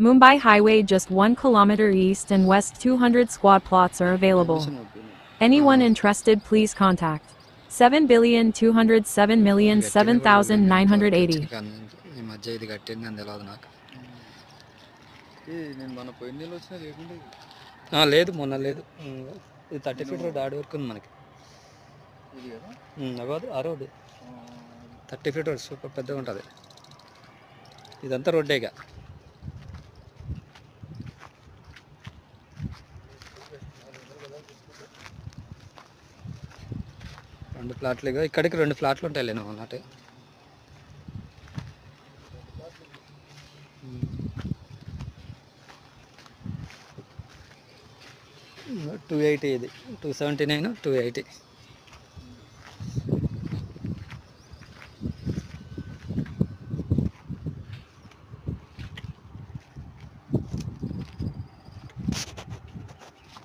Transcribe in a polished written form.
Mumbai Highway just 1 kilometer east and west 200 squad plots are available. Anyone interested, please contact 7,207,007,980. ఈ మధ్య ఇది కట్టింది అని తెలియదు నాకు. నేను మన పోయిన నెల వచ్చినా లేకుంటే లేదు, మొన్న లేదు. ఇది 30 ఫీట్ రోడ్ ఆడి వరకు ఉంది మనకి. ఇది కదా అవ్వదు ఆ రోడ్డు 30 ఫీట్ రోడ్ సూపర్ పెద్దగా ఉంటుంది. ఇదంతా రోడ్డేగా. రెండు ఫ్లాట్లు ఇక్కడికి 2 ఫ్లాట్లు ఉంటాయి లేను అన్నట్టు. 280 ఇది 279 280.